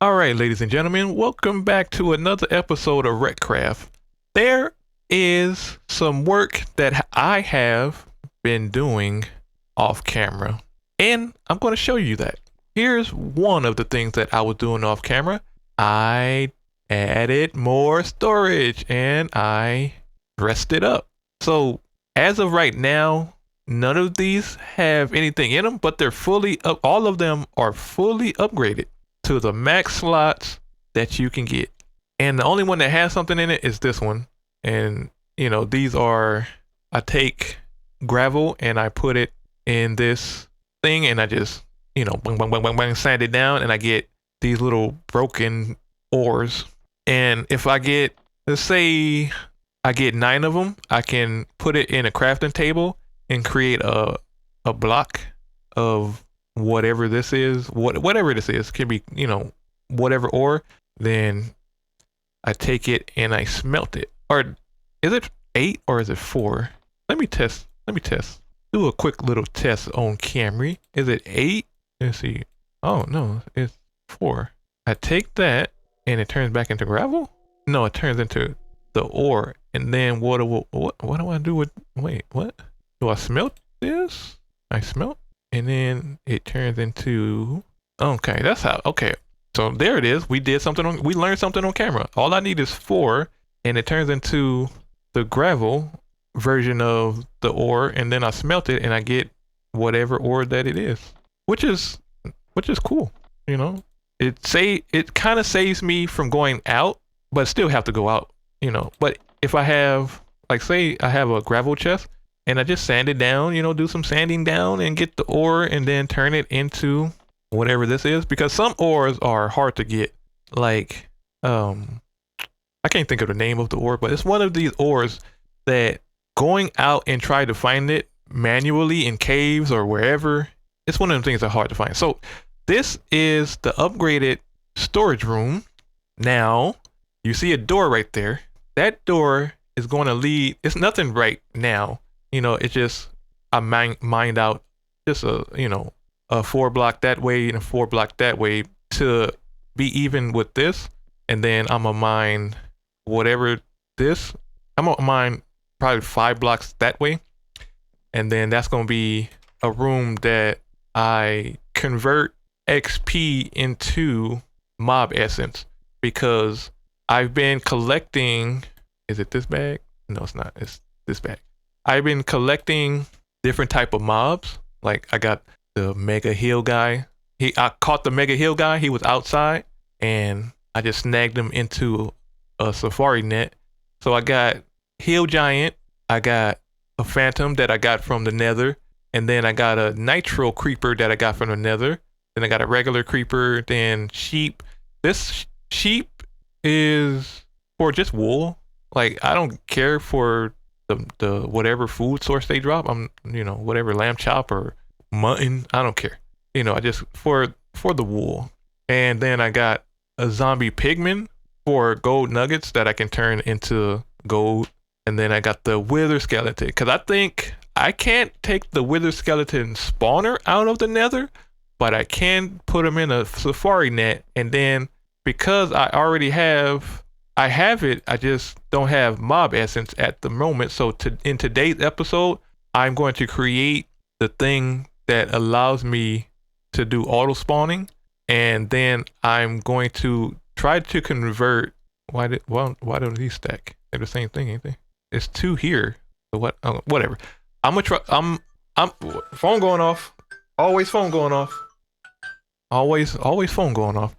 All right, ladies and gentlemen, welcome back to another episode of Wreckcraft. There is some work that I have been doing off camera, and I'm going to show you that. Here's one of the things that I was doing off camera. I added more storage and I dressed it up. So, as of right now, none of these have anything in them, but they're fully up. All of them are fully upgraded to the max slots that you can get. And the only one that has something in it is this one. And, these are, I take gravel and I put it in this thing and I just, bang, bang, bang, bang, bang, sand it down and I get these little broken ores. And if I get, let's say I get 9 of them, I can put it in a crafting table and create a block of whatever this is, whatever this is, can be, whatever ore. Then I take it and I smelt it. Or is it 8 or is it 4? Let me test. Do a quick little test on Camry. Is it 8? Let's see. Oh no, it's 4. I take that and it turns back into gravel? No, it turns into the ore. And then what do I do with, wait, what? Do I smelt this? I smelt? And then it turns into, okay, that's how, okay. So there it is. We learned something on camera. All I need is 4 and it turns into the gravel version of the ore. And then I smelt it and I get whatever ore that it is, which is cool. It kind of saves me from going out, but still have to go out, but if I have, like, say I have a gravel chest, and I just sand it down, do some sanding down and get the ore and then turn it into whatever this is. Because some ores are hard to get. Like, I can't think of the name of the ore, but it's one of these ores that going out and try to find it manually in caves or wherever, it's one of the things that are hard to find. So this is the upgraded storage room. Now, you see a door right there. That door is going to lead, it's nothing right now. It's just I mined out just a 4 block that way and a 4 block that way to be even with this. And then I'm gonna mine whatever this. I'm gonna mine probably 5 blocks that way. And then that's gonna be a room that I convert XP into mob essence, because I've been collecting, is it this bag? No, it's not. It's this bag. I've been collecting different type of mobs. Like I got the mega hill guy. I caught the mega hill guy. He was outside and I just snagged him into a safari net. So I got hill giant. I got a phantom that I got from the nether. And then I got a nitro creeper that I got from the nether. Then I got a regular creeper. Then sheep. This sheep is for just wool. Like I don't care for the whatever food source they drop. I'm whatever, lamb chop or mutton, I don't care. I just for the wool. And then I got a zombie pigman for gold nuggets that I can turn into gold. And then I got the wither skeleton, because I think I can't take the wither skeleton spawner out of the nether, but I can put him in a safari net. And then because I have it, I just don't have mob essence at the moment. So in today's episode, I'm going to create the thing that allows me to do auto spawning. And then I'm going to try to convert, why don't these stack? They're the same thing, ain't they? It's 2 here. So what, whatever. I'm gonna try, I'm phone going off. Always phone going off. Always phone going off.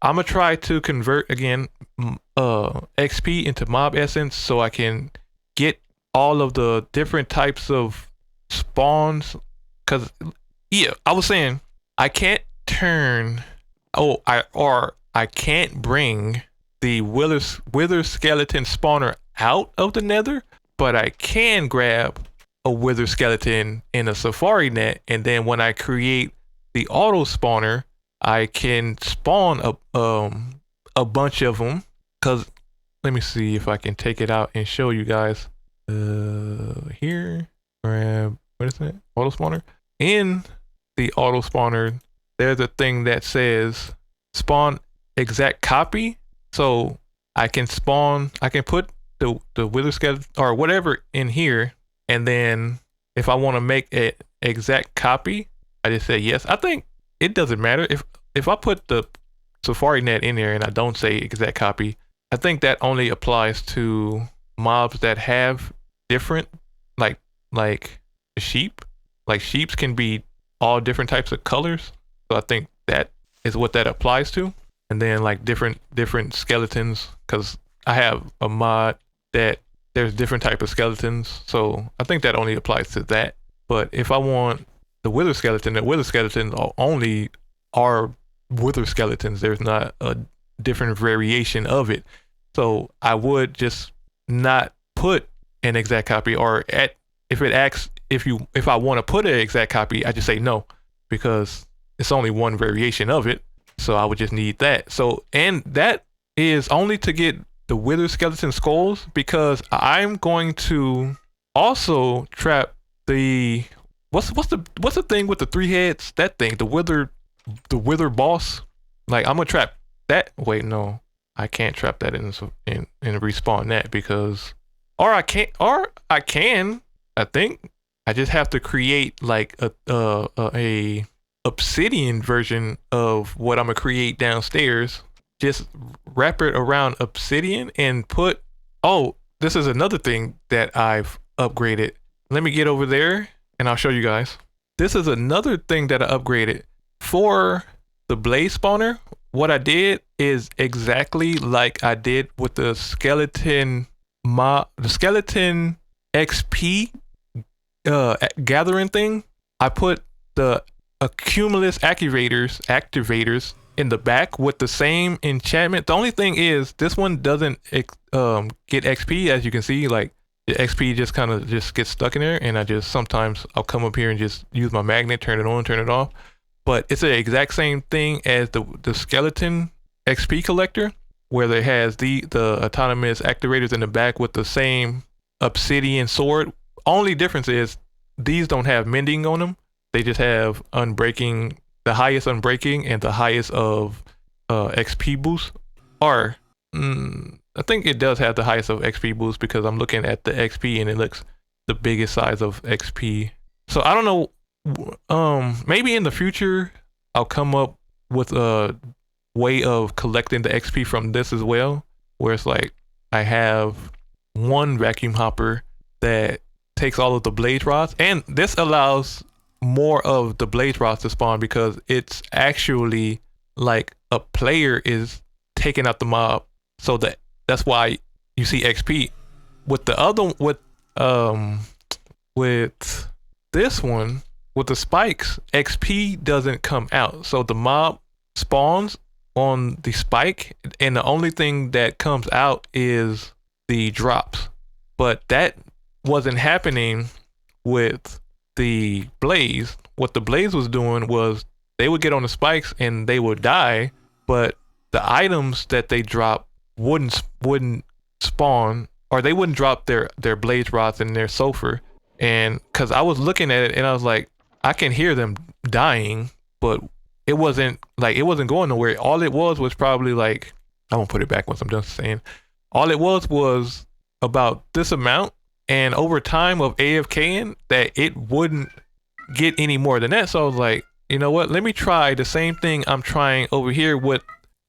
I'm gonna try to convert again XP into mob essence so I can get all of the different types of spawns. Cause yeah, I was saying I can't turn. I can't bring the wither skeleton spawner out of the nether, but I can grab a wither skeleton in a safari net, and then when I create the auto spawner, I can spawn a bunch of them. Cause let me see if I can take it out and show you guys. Here, grab, what is that? Auto spawner. In the auto spawner, there's a thing that says spawn exact copy. So I can put the wither skeleton or whatever in here. And then if I want to make an exact copy, I just say yes. I think it doesn't matter if I put the Safari net in there and I don't say exact copy. I think that only applies to mobs that have different, like sheep. Like sheeps can be all different types of colors. So I think that is what that applies to. And then like different skeletons, because I have a mod that there's different type of skeletons. So I think that only applies to that. But if I want the wither skeletons only are wither skeletons. There's not a different variation of it. So I would just not put an exact copy, or if it asks if I want to put an exact copy, I just say no, because it's only one variation of it. So I would just need that. So, and that is only to get the wither skeleton skulls, because I'm going to also trap the what's the thing with the 3 heads? That thing, the wither boss. Like I'm gonna trap that. Wait, no, I can't trap that in respawn that, because I can. I think I just have to create like a obsidian version of what I'm gonna create downstairs. Just wrap it around obsidian and put. Oh, this is another thing that I've upgraded. Let me get over there and I'll show you guys. This is another thing that I upgraded for the blaze spawner. What I did is exactly like I did with the skeleton XP gathering thing. I put the accumulus activators in the back with the same enchantment. The only thing is this one doesn't get XP, as you can see. Like the XP just kind of just gets stuck in there, and sometimes I'll come up here and just use my magnet, turn it on, turn it off. But it's the exact same thing as the skeleton XP collector, where it has the autonomous activators in the back with the same obsidian sword. Only difference is these don't have mending on them. They just have unbreaking, the highest unbreaking and the highest of XP boost. Or I think it does have the highest of XP boost, because I'm looking at the XP and it looks the biggest size of XP. So I don't know. Maybe in the future I'll come up with a way of collecting the XP from this as well, where it's like I have one vacuum hopper that takes all of the blaze rods, and this allows more of the blaze rods to spawn, because it's actually like a player is taking out the mob. So that's why you see XP. With the other with this one, with the spikes, XP doesn't come out. So the mob spawns on the spike, and the only thing that comes out is the drops. But that wasn't happening with the blaze. What the blaze was doing was they would get on the spikes and they would die, but the items that they drop wouldn't spawn, or they wouldn't drop their blaze rods and their sulfur. And because I was looking at it and I was like, I can hear them dying, but it wasn't going nowhere. All it was probably like, I won't put it back once I'm done saying. All it was about this amount, and over time of AFKing, that it wouldn't get any more than that. So I was like, you know what? Let me try the same thing I'm trying over here with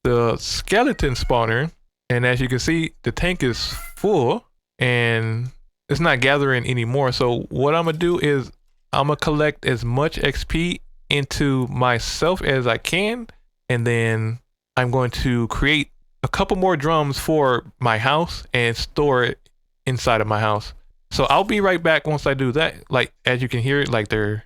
the skeleton spawner. And as you can see, the tank is full and it's not gathering anymore. So what I'm gonna do is I'm gonna collect as much XP into myself as I can, and then I'm going to create a couple more drums for my house and store it inside of my house. So I'll be right back once I do that. Like, as you can hear, like the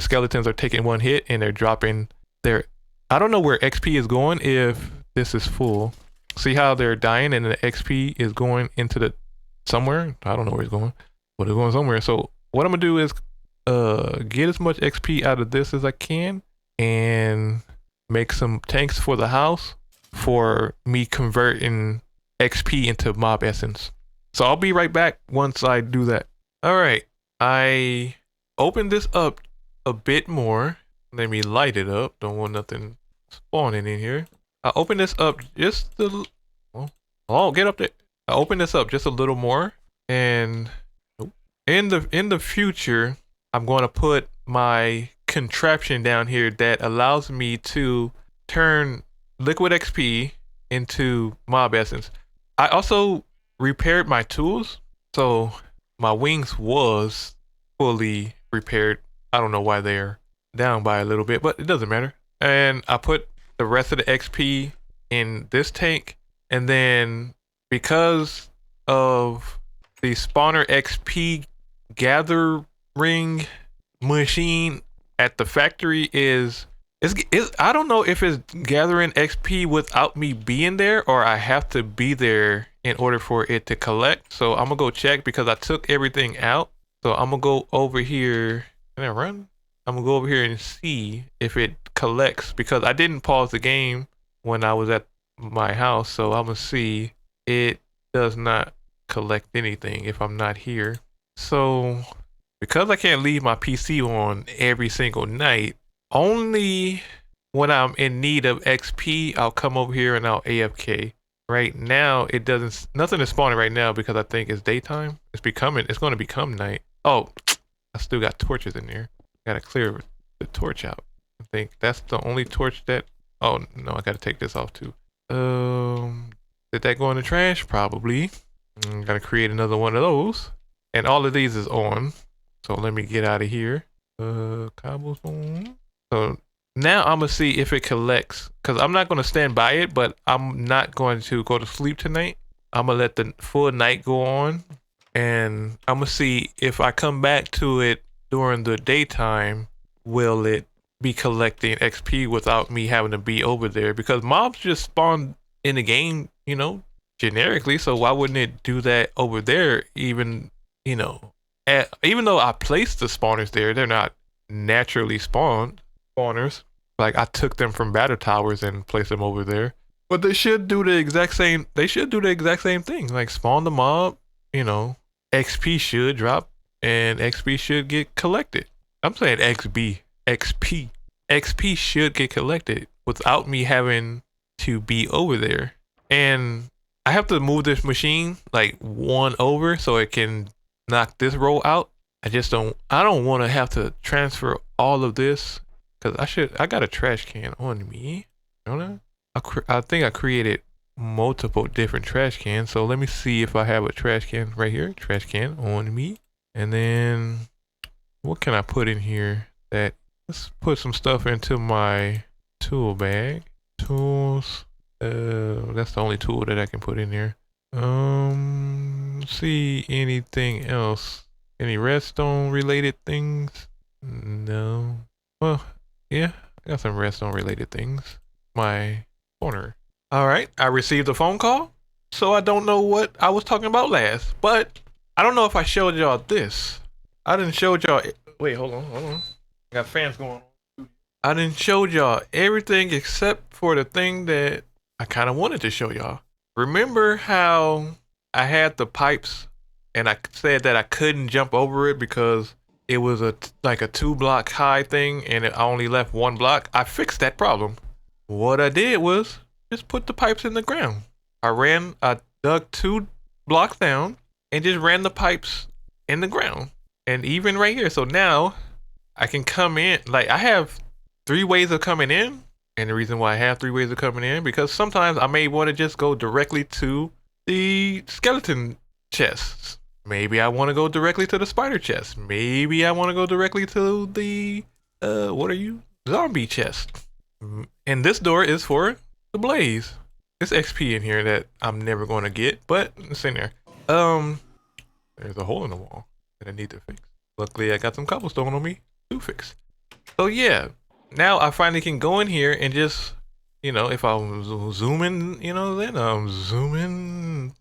skeletons are taking one hit and they're dropping their, I don't know where XP is going if this is full. See how they're dying and the XP is going into the somewhere? I don't know where it's going, but it's going somewhere. So what I'm gonna do is get as much XP out of this as I can and make some tanks for the house for me converting XP into mob essence. So I'll be right back once I do that. All right, I opened this up a bit more. Let me light it up. Don't want nothing spawning in here. I open this up just a well, oh, get up there. I open this up just a little more, and in the future, I'm going to put my contraption down here that allows me to turn liquid XP into mob essence. I also repaired my tools, so my wings was fully repaired. I don't know why they're down by a little bit, but it doesn't matter. And I put the rest of the XP in this tank, and then because of the spawner XP gathering machine at the factory is I don't know if it's gathering XP without me being there, or I have to be there in order for it to collect. So I'm gonna go check because I took everything out. So I'm gonna go over here. Can I run? I'm gonna go over here and see if it collects, because I didn't pause the game when I was at my house. So I'm gonna see it does not collect anything if I'm not here. So because I can't leave my PC on every single night, only when I'm in need of XP, I'll come over here and I'll AFK. Right now, it doesn't, nothing is spawning right now because I think it's daytime. It's going to become night. Oh, I still got torches in there. Gotta clear the torch out. I think that's the only torch that, oh no, I gotta take this off too. Did that go in the trash? Probably. Gotta create another one of those. And all of these is on. So let me get out of here. Cobblestone. So now I'm gonna see if it collects, because I'm not gonna stand by it, but I'm not going to go to sleep tonight. I'm gonna let the full night go on, and I'm gonna see if I come back to it during the daytime, will it be collecting XP without me having to be over there? Because mobs just spawn in the game, you know, generically. So why wouldn't it do that over there? Even, you know, even though I placed the spawners there, they're not naturally spawners. Like I took them from battle towers and placed them over there. But they should do the exact same. They should do the exact same thing. Like spawn the mob. You know, XP should drop and XP should get collected. I'm saying XP should get collected without me having to be over there. And I have to move this machine like one over so it can knock this row out. I don't want to have to transfer all of this, because I got a trash can on me, don't I? I think I created multiple different trash cans. So let me see if I have a trash can right here. Trash can on me. And then what can I put in here? Let's put some stuff into my tool bag. Tools. That's the only tool that I can put in there. See anything else? Any redstone related things? No. Well, yeah, I got some redstone related things. My corner. All right, I received a phone call, so I don't know what I was talking about last, but I don't know if I showed y'all this. I didn't show y'all. Wait, hold on. I got fans going on. I didn't show y'all everything except for the thing that I kind of wanted to show y'all. Remember how I had the pipes and I said that I couldn't jump over it because it was like a 2-block high thing and I only left 1 block? I fixed that problem. What I did was just put the pipes in the ground. I dug 2 blocks down and just ran the pipes in the ground. And even right here, so now I can come in. Like I have 3 ways of coming in. And the reason why I have 3 ways of coming in, because sometimes I may want to just go directly to the skeleton chests. Maybe I want to go directly to the spider chest. Maybe I want to go directly to the zombie chest. And this door is for the blaze. There's XP in here that I'm never going to get, but it's in there. There's a hole in the wall that I need to fix. Luckily I got some cobblestone on me to fix. So yeah, now I finally can go in here and just, you know, if I'm zooming, you know, then I'm zooming.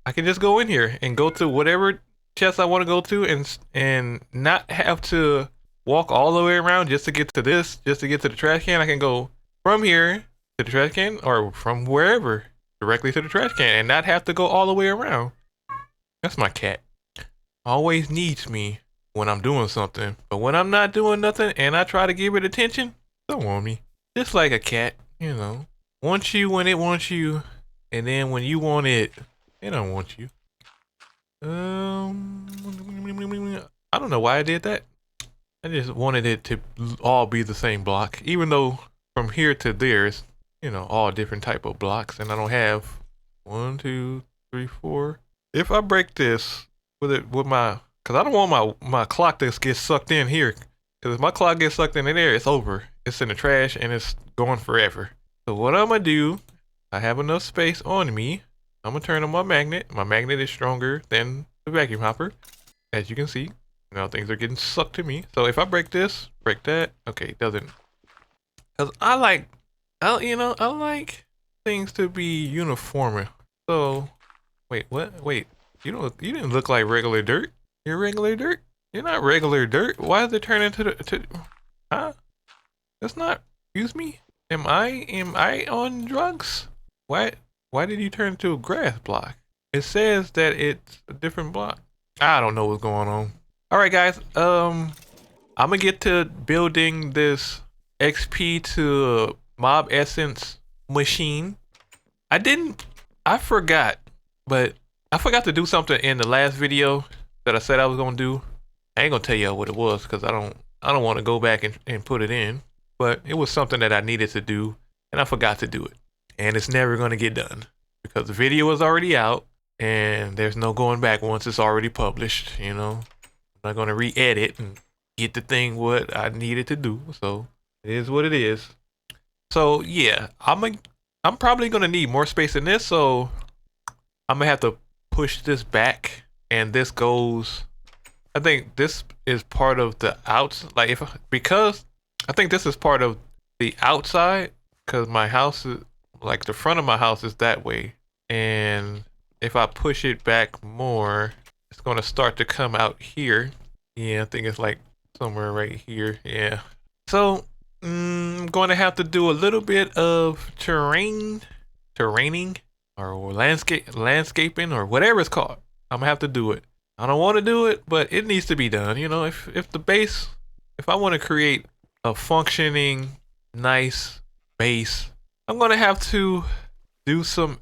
I can just go in here and go to whatever chest I want to go to and not have to walk all the way around just to get to this, just to get to the trash can. I can go from here to the trash can or from wherever directly to the trash can and not have to go all the way around. That's my cat. Always needs me when I'm doing something, but when I'm not doing nothing and I try to give it attention, don't want me. Just like a cat, you know. wants you when it wants you, and then when you want it, it don't want you. I don't know why I did that. I just wanted it to all be the same block, even though from here to there's, you know, all different type of blocks, and I don't have 1, 2, 3, 4. If I break this with my, cause I don't want my clock to get sucked in here, cause if my clock gets sucked in there, it's over. It's in the trash and it's going forever. So what I'm gonna do, I have enough space on me. I'm gonna turn on my magnet. My magnet is stronger than the vacuum hopper, as you can see. Now things are getting sucked to me. So if I break this, break that. Okay, it doesn't. Cause I like things to be uniform. So, wait, what? Wait, you didn't look like regular dirt. You're regular dirt. You're not regular dirt. Why does it turn into huh? That's not. Excuse me. Am I on drugs? Why did you turn into a grass block? It says that it's a different block. I don't know what's going on. All right, guys. I'm gonna get to building this XP to mob essence machine. I forgot, but I forgot to do something in the last video that I said I was gonna do. I ain't gonna tell you what it was because I don't want to go back and put it in. But it was something that I needed to do, and I forgot to do it. And it's never gonna get done because the video is already out, and there's no going back once it's already published. You know, I'm not gonna re-edit and get the thing what I needed to do. So it is what it is. So yeah, I'm probably gonna need more space in this, so I'm gonna have to push this back, and this goes. I think this is part of the outs. Like because I think this is part of the outside, because my house is like the front of my house is that way, and if I push it back more, it's gonna start to come out here. Yeah, I think it's like somewhere right here. Yeah. So I'm going to have to do a little bit of terraining or landscaping or whatever it's called. I'm gonna have to do it. I don't want to do it, but it needs to be done. You know, if I want to create a functioning, nice base, I'm gonna have to do some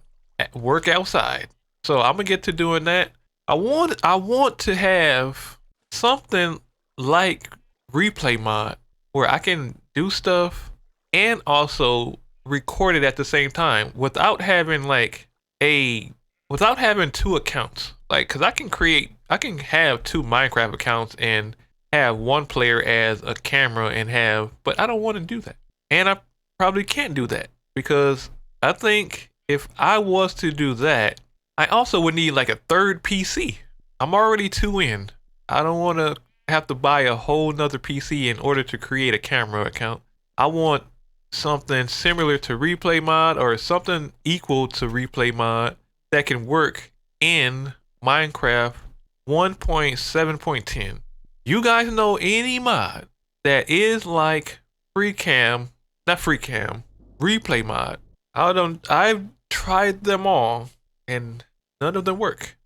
work outside. So I'm gonna get to doing that. I want to have something like replay mod where I can do stuff and also record it at the same time without having without having two accounts. Like, cause I can have two Minecraft accounts and have one player as a camera but I don't want to do that. And I probably can't do that because I think if I was to do that, I also would need like a third PC. I'm already 2 in. I don't want to have to buy a whole nother PC in order to create a camera account. I want something similar to replay mod or something equal to replay mod that can work in Minecraft 1.7.10. You guys know any mod that is like replay mod? I've tried them all and none of them work.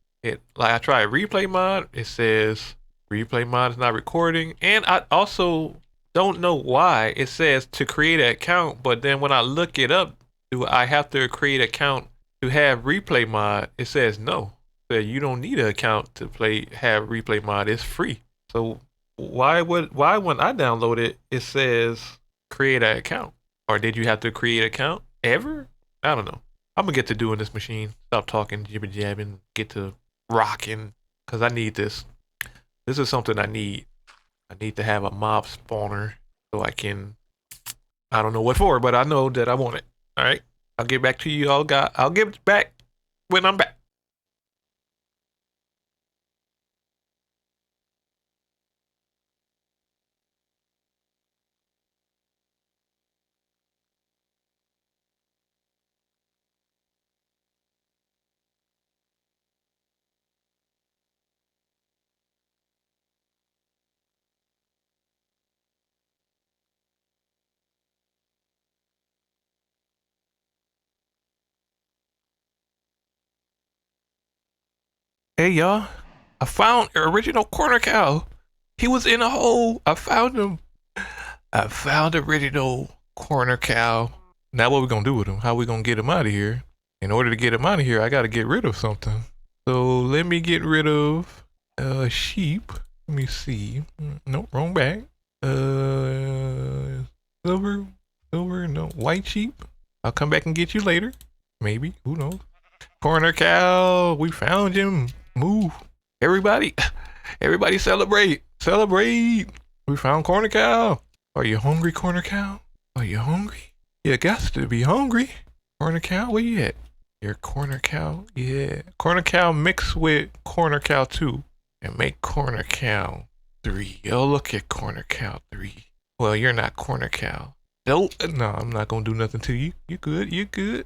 I tried replay mod, it says replay mod is not recording, and I also don't know why it says to create an account, but then when I look it up, do I have to create an account to have replay mod? It says no. So you don't need an account to have replay mod. It's free. So why when I download it, it says create an account? Or did you have to create an account ever? I don't know. I'm gonna get to doing this machine. Stop talking jibber jabbing. Get to rocking, cause I need this. This is something I need. I need to have a mob spawner so I can. I don't know what for, but I know that I want it. All right. I'll get back to you all. I'll get back when I'm back. Hey y'all, I found original corner cow. He was in a hole. I found him. I found original corner cow. Now what we gonna do with him? How we gonna get him out of here? In order to get him out of here, I gotta get rid of something. So let me get rid of sheep. Let me see. Nope, wrong bag. Silver, no, white sheep. I'll come back and get you later. Maybe, who knows? Corner cow, we found him. Move. Everybody celebrate. Celebrate. We found corner cow. Are you hungry, corner cow? Are you hungry? You got to be hungry. Corner cow, where you at? Your corner cow? Yeah. Corner cow mixed with corner cow 2 and make corner cow 3. Oh, look at corner cow 3. Well, you're not corner cow. No, I'm not gonna do nothing to you. You good, you good.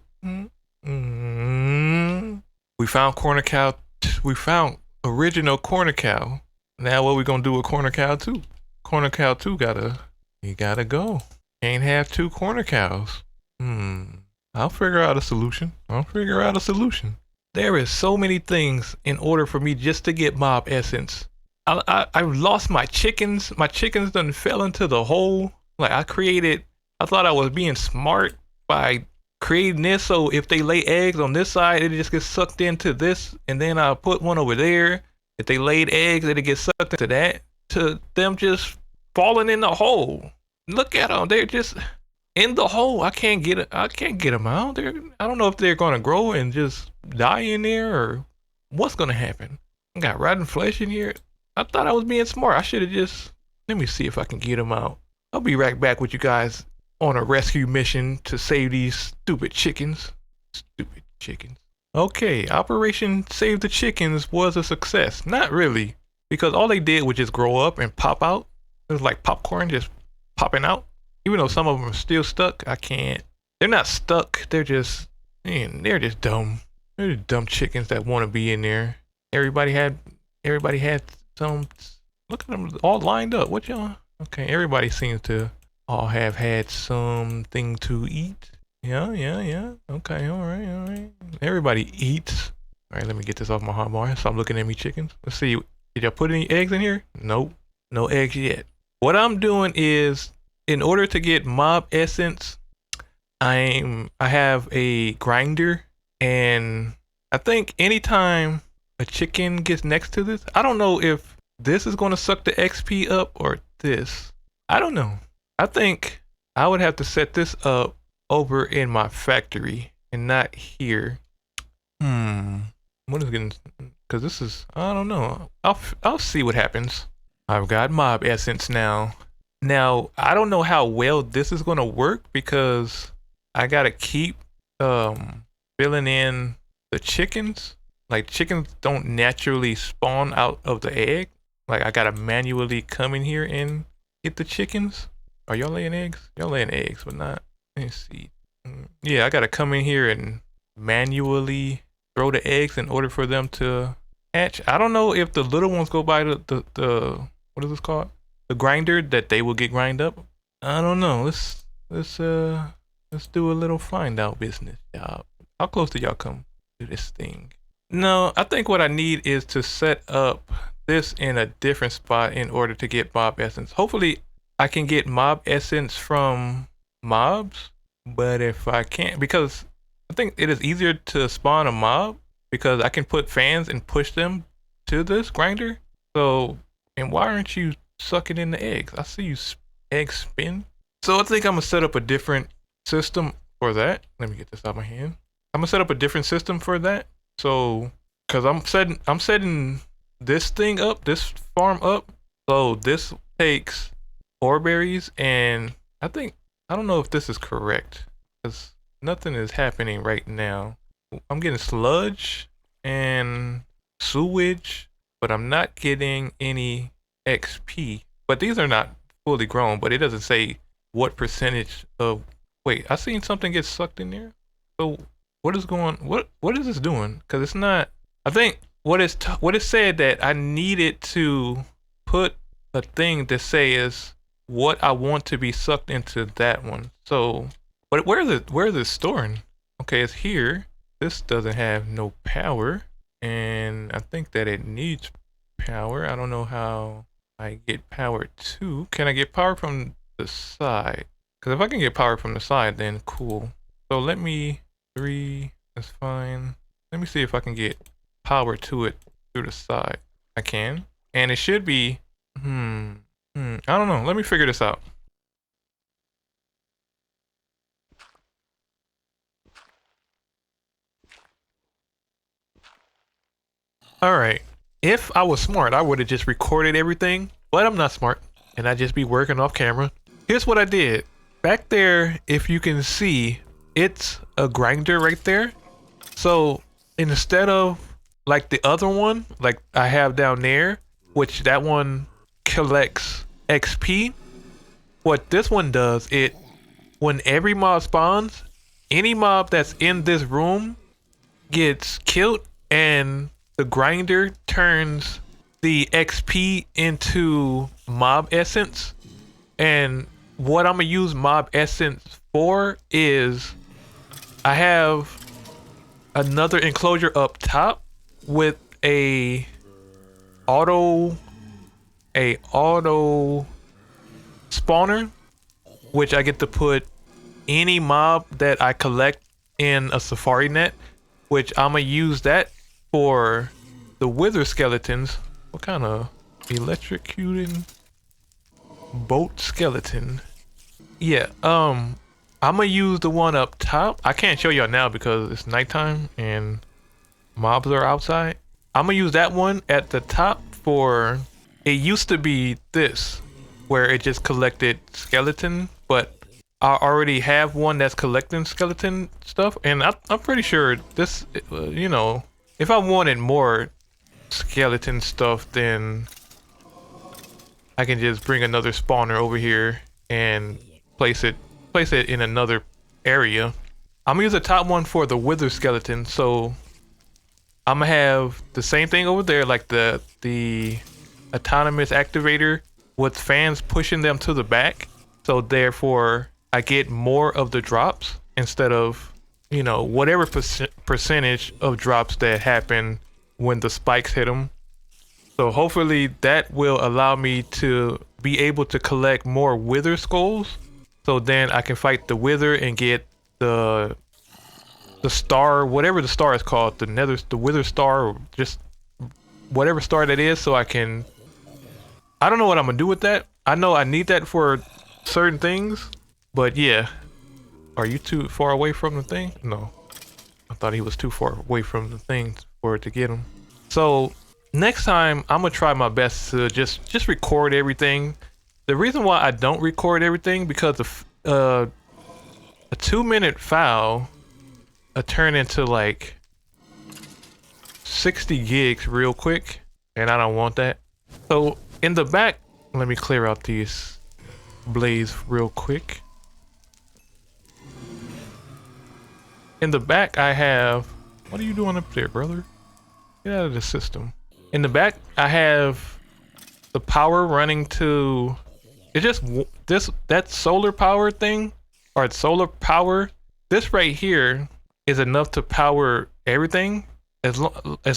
We found corner cow. We found original corner cow. Now what we gonna do with corner cow 2? Corner cow 2 you gotta go. Can't have 2 corner cows. I'll figure out a solution. There is so many things in order for me just to get mob essence. I've lost my chickens. My chickens done fell into the hole. Like I thought I was being smart by creating this, so if they lay eggs on this side, it just gets sucked into this, and then I'll put one over there. If they laid eggs, it'll get sucked into that, to them just falling in the hole. Look at them, they're just in the hole. I can't get them out. I don't know if they're gonna grow and just die in there or what's gonna happen. I got rotten flesh in here. I thought I was being smart. I should have just, let me see if I can get them out. I'll be right back with you guys on a rescue mission to save these stupid chickens. Okay, Operation Save the Chickens was a success. Not really, because all they did was just grow up and pop out. It was like popcorn just popping out. Even though some of them are still stuck, they're not stuck, they're just dumb. They're just dumb chickens that want to be in there. Everybody had some, look at them all lined up. What y'all? Okay, everybody seems to all have had something to eat. Yeah. Okay, all right. Everybody eats. All right, let me get this off my hotbar. Stop looking at me, chickens. Let's see. Did y'all put any eggs in here? Nope. No eggs yet. What I'm doing is, in order to get mob essence, I have a grinder, and I think anytime a chicken gets next to this, I don't know if this is going to suck the XP up or this. I don't know. I think I would have to set this up over in my factory and not here. What is getting? Because this is, I don't know. I'll see what happens. I've got mob essence now. Now I don't know how well this is gonna work because I gotta keep filling in the chickens. Like chickens don't naturally spawn out of the egg. Like I gotta manually come in here and get the chickens. Are y'all laying eggs? Y'all laying eggs, but not. Let me see. Yeah, I gotta come in here and manually throw the eggs in order for them to hatch. I don't know if the little ones go by the what is this called? The grinder, that they will get grind up. I don't know. Let's do a little find out business job. How close do y'all come to this thing? No, I think what I need is to set up this in a different spot in order to get mob essence. Hopefully I can get mob essence from mobs, but if I can't, because I think it is easier to spawn a mob because I can put fans and push them to this grinder. So, and why aren't you sucking in the eggs? I see you eggs spin. So I think I'm gonna set up a different system for that. Let me get this out of my hand. I'm gonna set up a different system for that. So, cause I'm setting this thing up, this farm up. So this takes ore berries, and I don't know if this is correct because nothing is happening right now. I'm getting sludge and sewage, but I'm not getting any XP. But these are not fully grown, but it doesn't say what percentage of, wait, I seen something get sucked in there. So what is this doing? Because it's not, I think what it said that I needed to put a thing to say is what I want to be sucked into that one. So, but where is it storing? Okay, it's here. This doesn't have no power, and I think that it needs power. I don't know how I get power to. Can I get power from the side? Because if I can get power from the side, then cool. So let me 3. That's fine. Let me see if I can get power to it through the side. I can, and it should be. I don't know. Let me figure this out. All right. If I was smart, I would have just recorded everything, but I'm not smart, and I just be working off camera. Here's what I did. Back there, if you can see, it's a grinder right there. So instead of like the other one, like I have down there, which that one collects XP, what this one does, when every mob spawns, any mob that's in this room gets killed, and the grinder turns the XP into mob essence. And what I'm gonna use mob essence for is I have another enclosure up top with a auto spawner, which I get to put any mob that I collect in a safari net, which I'm gonna use that for the wither skeletons. What kind of electrocuting boat skeleton? Yeah, I'm gonna use the one up top. I can't show y'all now because it's nighttime and mobs are outside. I'm gonna use that one at the top for, it used to be this, where it just collected skeleton, but I already have one that's collecting skeleton stuff, and I'm pretty sure this, you know, if I wanted more skeleton stuff, then I can just bring another spawner over here and place it in another area. I'm gonna use the top one for the wither skeleton, so I'm gonna have the same thing over there, like the autonomous activator with fans pushing them to the back, so therefore I get more of the drops instead of, you know, whatever percentage of drops that happen when the spikes hit them. So hopefully that will allow me to be able to collect more wither skulls, so then I can fight the wither and get the star, whatever the star is called, the wither star, or just whatever star that is, so I don't know what I'm gonna do with that. I know I need that for certain things, but yeah. Are you too far away from the thing? No, I thought he was too far away from the thing for it to get him. So next time I'm gonna try my best to just record everything. The reason why I don't record everything, because a 2-minute file turn into like 60 gigs real quick, and I don't want that. So in the back, let me clear out these blades real quick. In the back I have, what are you doing up there, brother? Get out of the system. In the back I have the power running to, it's just that solar power thing, or solar power. This right here is enough to power everything. As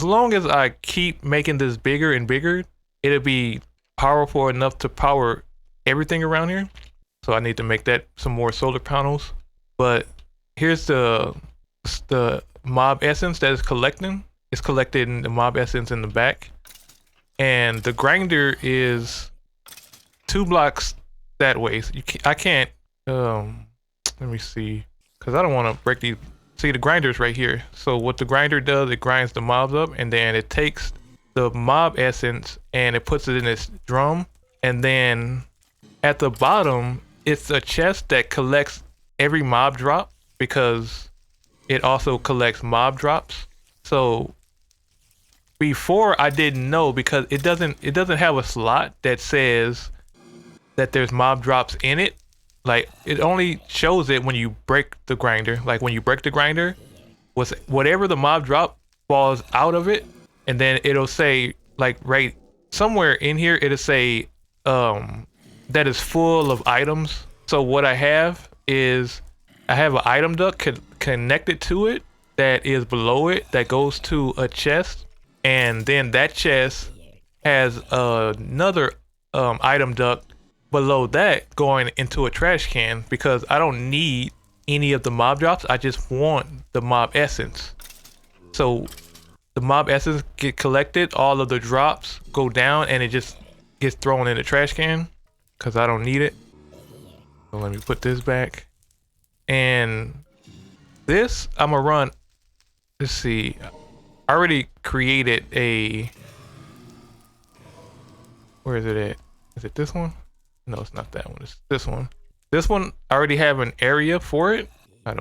long as I keep making this bigger and bigger, it'll be powerful enough to power everything around here. So I need to make that some more solar panels. But here's the mob essence that is collecting. It's collected the mob essence in the back, and the grinder is 2 blocks that way. So I can't. Let me see, because I don't want to break these. See, the grinder's right here. So what the grinder does, it grinds the mobs up, and then it takes the mob essence and it puts it in this drum, and then at the bottom it's a chest that collects every mob drop, because it also collects mob drops. So before I didn't know, because it doesn't have a slot that says that there's mob drops in it. Like, it only shows it when you break the grinder. Like, when you break the grinder, whatever the mob drop falls out of it, and then it'll say, like, right somewhere in here, it'll say that is full of items. So what I have is, I have an item duct connected to it that is below it, that goes to a chest, and then that chest has another item duct below that going into a trash can, because I don't need any of the mob drops. I just want the mob essence. So the mob essence get collected, all of the drops go down, and it just gets thrown in the trash can because I don't need it. So let me put this back. And this I'm gonna run. Let's see. I already created a. Where is it at? Is it this one? No, it's not that one. It's this one. This one I already have an area for it. I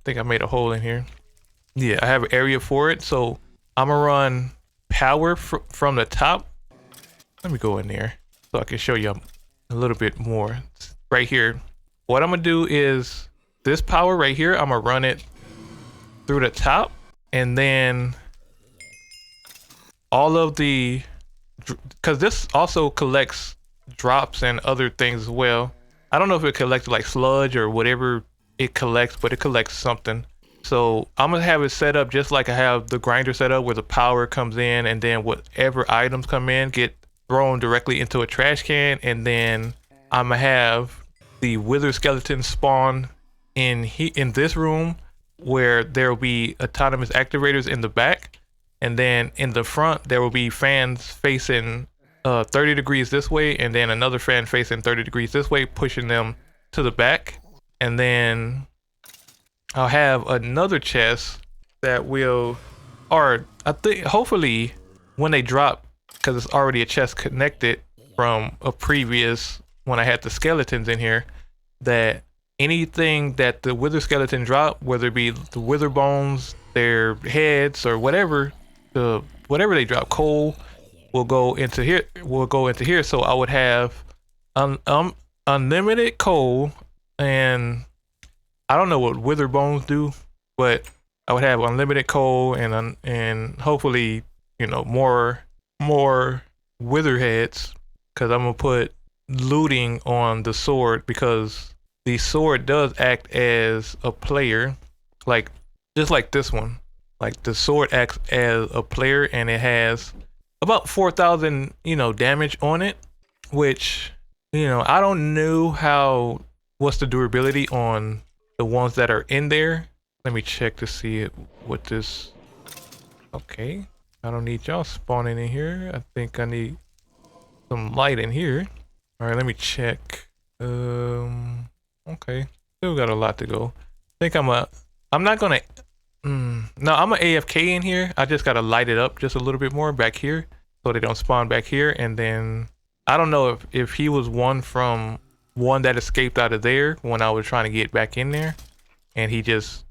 think I made a hole in here. Yeah, I have an area for it. So I'm gonna run power from the top. Let me go in there so I can show you a little bit more. Right here. What I'm gonna do is this power right here, I'm gonna run it through the top, and then all of the, because this also collects drops and other things as well. I don't know if it collects like sludge or whatever it collects, but it collects something. So I'm gonna have it set up just like I have the grinder set up, where the power comes in and then whatever items come in get thrown directly into a trash can, and then I'm gonna have the wither skeleton spawn in this room, where there will be autonomous activators in the back, and then in the front there will be fans facing 30 degrees this way, and then another fan facing 30 degrees this way, pushing them to the back. And then I'll have another chest that will, or I think hopefully when they drop, because it's already a chest connected from a previous when I had the skeletons in here, that anything that the wither skeleton drop, whether it be the wither bones, their heads, or whatever they drop, coal will go into here. So I would have unlimited coal, and I don't know what wither bones do, but I would have unlimited coal and hopefully, you know, more wither heads, because I'm gonna put looting on the sword, because the sword does act as a player, like just like this one. Like the sword acts as a player, and it has about 4,000, damage on it, which, I don't know what's the durability on the ones that are in there. Let me check to see what this. Okay, I don't need y'all spawning in here. I think I need some light in here. All right, let me check. Okay, still got a lot to go. I think I'm not gonna. No, I'm an AFK in here. I just gotta light it up just a little bit more back here, so they don't spawn back here. And then I don't know if he was one that escaped out of there when I was trying to get back in there, and he just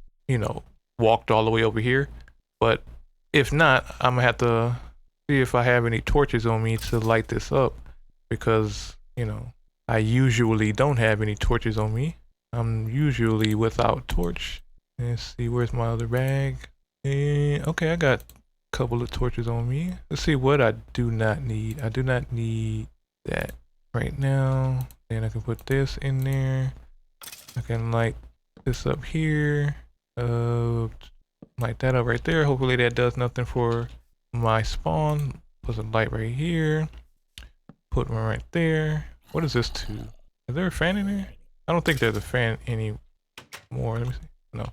walked all the way over here. But if not, I'm gonna have to see if I have any torches on me to light this up, because I usually don't have any torches on me. I'm usually without torch. Let's see, where's my other bag? Okay, I got a couple of torches on me. Let's see what I do not need. I do not need that right now. Then I can put this in there. I can light this up here. Light that up right there. Hopefully that does nothing for my spawn. Put some light right here. Put one right there. What is this to? Is there a fan in there? I don't think there's a fan anymore. Let me see. No.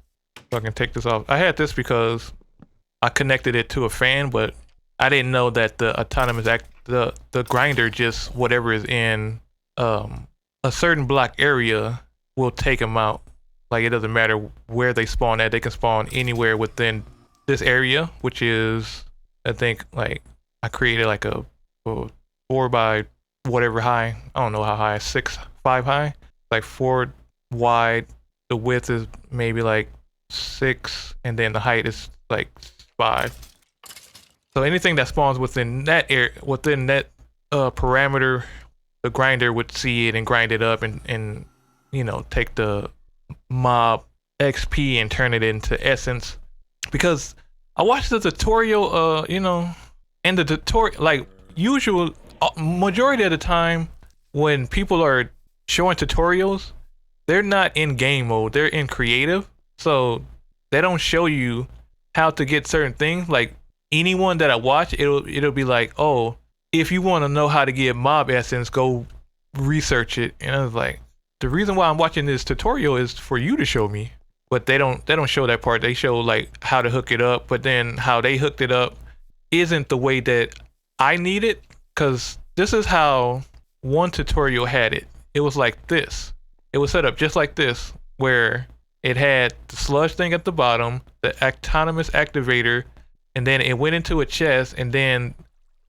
So I can take this off. I had this because I connected it to a fan, but I didn't know that the autonomous the grinder, just whatever is in a certain block area, will take them out. Like, it doesn't matter where they spawn at. They can spawn anywhere within this area, which is, I think, like, I created like a 4 by whatever high. I don't know how high. 5 high. Like 4 wide. The width is maybe like 6, and then the height is like 5. So anything that spawns within that area, within that parameter, the grinder would see it and grind it up and take the mob XP and turn it into essence. Because I watched the tutorial, and the tutorial, like, majority of the time when people are showing tutorials, they're not in game mode, they're in creative. So they don't show you how to get certain things. Like, anyone that I watch, it'll be like, oh, if you want to know how to get mob essence, go research it. And I was like, the reason why I'm watching this tutorial is for you to show me, but they don't show that part. They show like how to hook it up, but then how they hooked it up isn't the way that I need it, because this is how one tutorial had it. It was like this. It was set up just like this, where it had the sludge thing at the bottom, the autonomous activator, and then it went into a chest, and then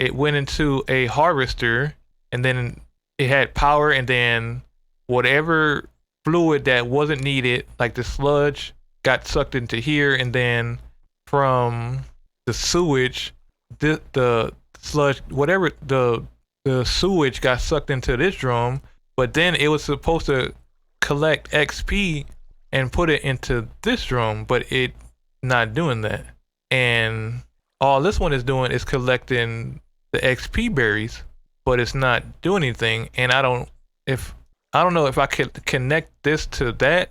it went into a harvester, and then it had power, and then whatever fluid that wasn't needed, like the sludge, got sucked into here, and then from the sewage, the sludge, whatever, the sewage got sucked into this drum, but then it was supposed to collect XP and put it into this drum, but it not doing that. And all this one is doing is collecting the XP berries, but it's not doing anything. And I don't know if I could connect this to that.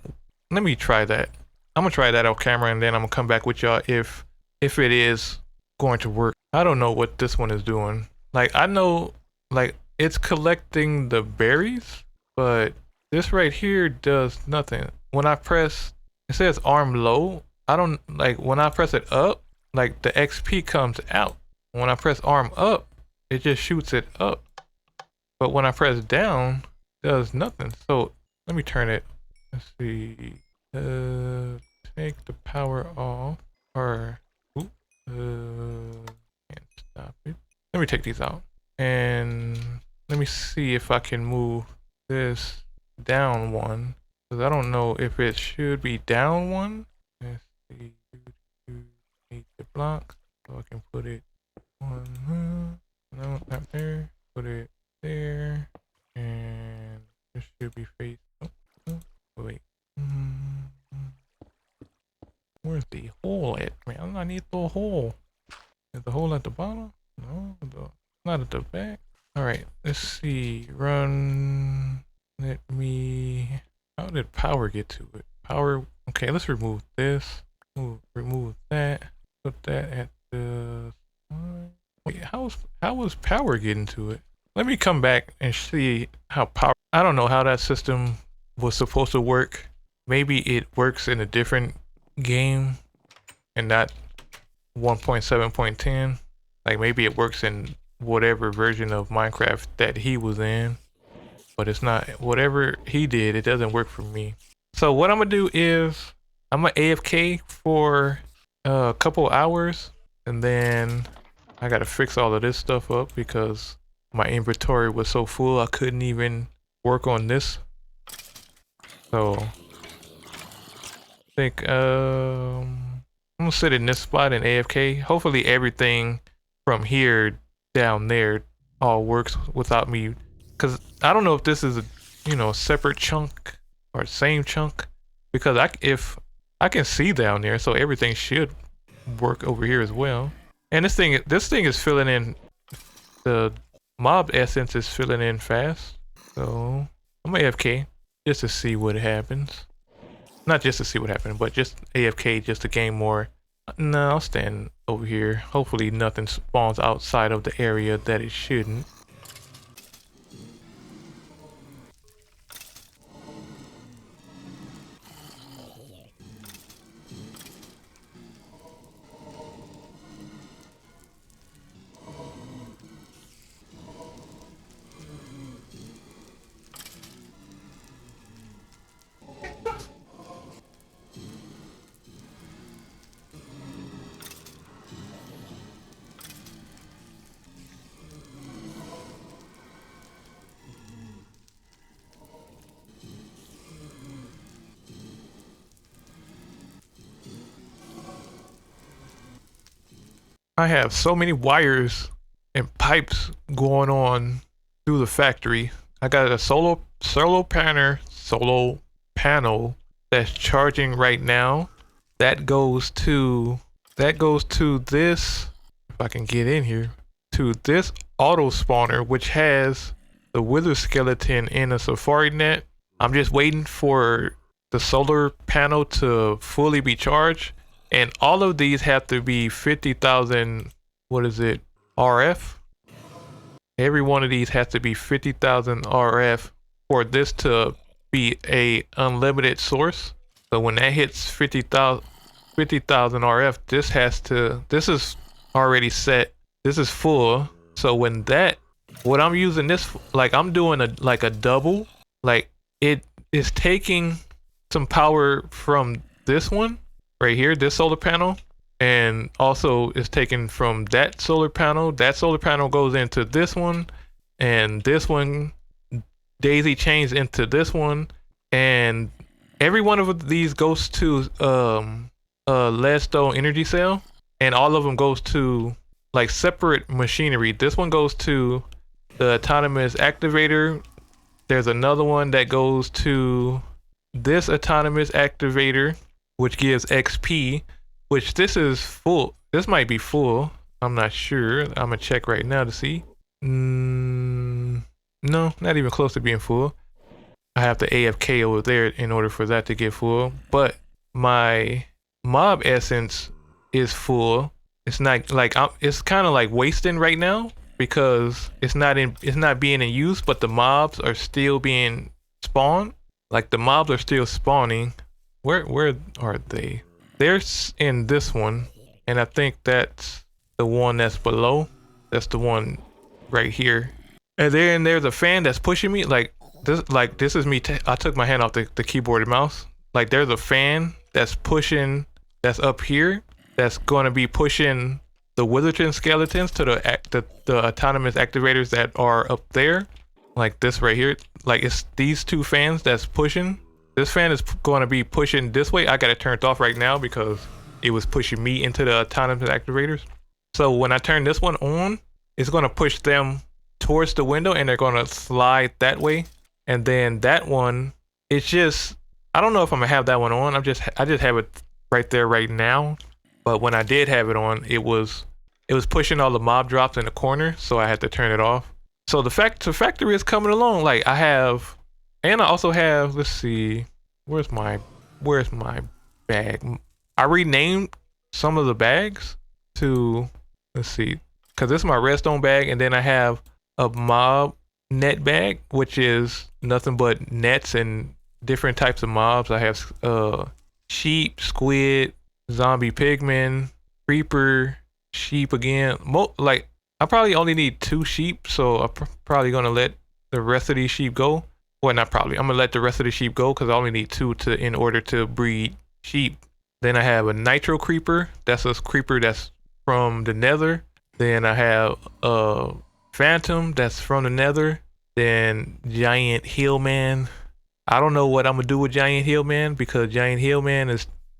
Let me try that. I'm gonna try that off camera, and then I'm gonna come back with y'all if it is going to work. I don't know what this one is doing. Like, I know like it's collecting the berries, but this right here does nothing. When I press, it says arm low. I don't, like, when I press it up, like the XP comes out. When I press arm up, it just shoots it up. But when I press down, it does nothing. So let me turn it. Let's see. Take the power off, or can't stop it. Let me take these out, and let me see if I can move this down one, because I don't know if it should be down one. Let's see. Need the blocks, so I can put it on. No, not there. Put it there, and this should be faced. Oh, wait. Where's the hole at, man? I need the hole. Is the hole at the bottom? No, not at the back. All right, let's see. Run. Let me. How did power get to it? Power. Okay, let's remove this. Remove that. Put that at the. Wait, how was power getting to it? Let me come back and see how power. I don't know how that system was supposed to work. Maybe it works in a different game and not 1.7.10. Like, maybe it works in whatever version of Minecraft that he was in, but it's not. Whatever he did, it doesn't work for me. So what I'm gonna do is I'm gonna AFK for a couple hours, and then I gotta fix all of this stuff up because my inventory was so full I couldn't even work on this. So I think I'm gonna sit in this spot in AFK. Hopefully everything from here down there all works without me, because I don't know if this is a, you know, separate chunk or same chunk, because if I can see down there, so everything should work over here as well. And this thing is filling in, the mob essence is filling in fast. So I'm gonna AFK just to see what happens. Not just to see what happens, but just AFK just to gain more. No, I'll stand over here. Hopefully nothing spawns outside of the area that it shouldn't. I have so many wires and pipes going on through the factory. I got a solar panel that's charging right now. That goes to this, if I can get in here, to this auto spawner, which has the wither skeleton in a safari net. I'm just waiting for the solar panel to fully be charged. And all of these have to be 50,000, what is it, RF? Every one of these has to be 50,000 RF for this to be a unlimited source. So when that hits 50,000 RF, this is already set. This is full. So when what I'm using this, like I'm doing a double, like it is taking some power from this one right here, this solar panel, and also is taken from that solar panel. That solar panel goes into this one, and this one daisy chains into this one, and every one of these goes to a leadstone energy cell, and all of them goes to like separate machinery. This one goes to the autonomous activator. There's another one that goes to this autonomous activator, which gives XP, which this is full. This might be full. I'm not sure. I'm gonna check right now to see. No, not even close to being full. I have the AFK over there in order for that to get full. But my mob essence is full. It's not like it's kind of like wasting right now because it's not being in use, but the mobs are still being spawned. Like the mobs are still spawning. Where are they? They're in this one, and I think that's the one that's below. That's the one right here. And then there's a fan that's pushing me. Like this is me. I took my hand off the keyboard and mouse. Like there's a fan that's pushing. That's up here. That's going to be pushing the Witherton skeletons to the autonomous activators that are up there. Like this right here. Like it's these two fans that's pushing. This fan is going to be pushing this way. I got it turned off right now because it was pushing me into the autonomous activators. So when I turn this one on, it's going to push them towards the window, and they're going to slide that way. And then that one, it's just, I don't know if I'm gonna have that one on. I just have it right there right now. But when I did have it on, it was pushing all the mob drops in the corner, so I had to turn it off. So the factory is coming along. Like I also have, let's see, where's my bag? I renamed some of the bags to, let's see, because this is my redstone bag, and then I have a mob net bag, which is nothing but nets and different types of mobs. I have sheep, squid, zombie pigmen, creeper, sheep again. Like I probably only need 2 sheep, so I'm probably gonna let the rest of these sheep go. Well, not probably. I'm gonna let the rest of the sheep go because I only need 2 in order to breed sheep. Then I have a nitro creeper. That's a creeper that's from the nether. Then I have a phantom that's from the nether. Then giant hillman. I don't know what I'm gonna do with giant hillman because giant hillman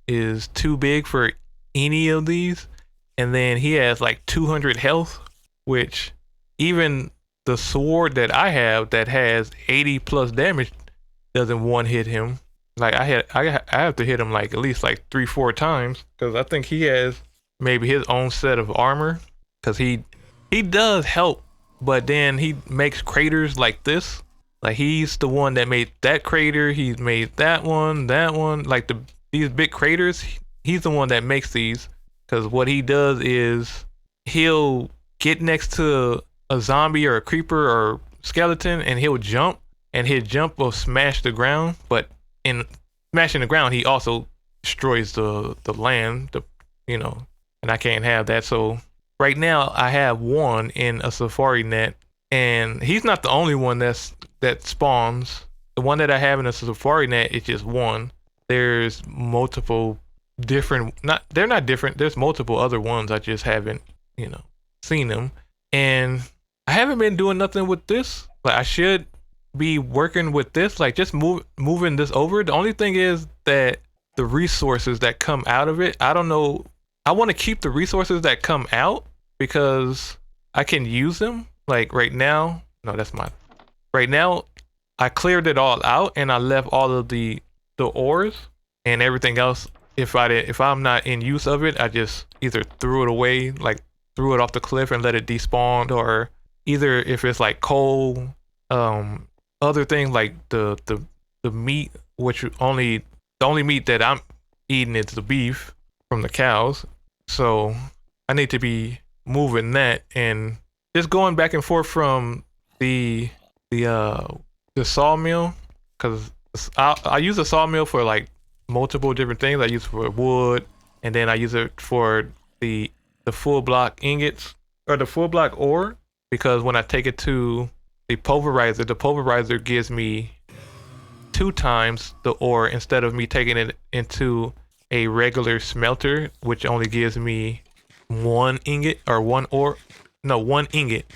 is too big for any of these. And then he has like 200 health, which even the sword that I have that has 80 plus damage doesn't one hit him. Like I have to hit him like at least like 3-4 times because I think he has maybe his own set of armor because he does help, but then he makes craters like this. Like he's the one that made that crater. He's made that one. Like these big craters. He's the one that makes these because what he does is he'll get next to a zombie or a creeper or skeleton and he'll jump, and his jump will smash the ground. But in smashing the ground, he also destroys the land. And I can't have that. So right now I have one in a safari net, and he's not the only one that spawns. The one that I have in a safari net is just one. There's multiple different, they're not different. There's multiple other ones. I just haven't, seen them. And I haven't been doing nothing with this. Like I should be working with this, like just moving this over. The only thing is that the resources that come out of it, I don't know. I want to keep the resources that come out because I can use them. Like right now, right now I cleared it all out and I left all of the ores and everything else. If I'm not in use of it, I just either threw it away, like threw it off the cliff and let it despawn, or either if it's like coal, other things like the meat, which the only meat that I'm eating is the beef from the cows. So I need to be moving that and just going back and forth from the sawmill, because I use a sawmill for like multiple different things. I use it for wood, and then I use it for the full block ingots or the full block ore, because when I take it to the pulverizer gives me 2 times the ore instead of me taking it into a regular smelter, which only gives me 1 ingot or 1 ore. No, 1 ingot.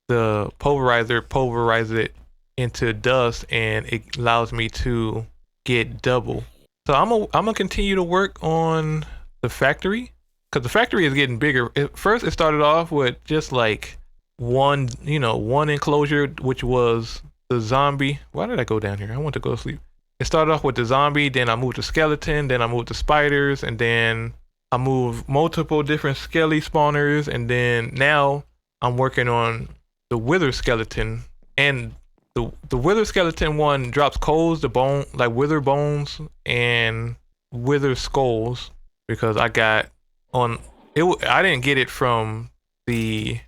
The pulverizer pulverizes it into dust, and it allows me to get double. So I'm gonna continue to work on the factory, because the factory is getting bigger. First, it started off with just like one enclosure, which was the zombie. Why did I go down here? I want to go to sleep. It started off with the zombie, then I moved to skeleton, then I moved to spiders, and then I moved multiple different skelly spawners, and then now I'm working on the wither skeleton. And the wither skeleton one drops coals, the bone, like wither bones and wither skulls, because I got on it. I didn't get it from the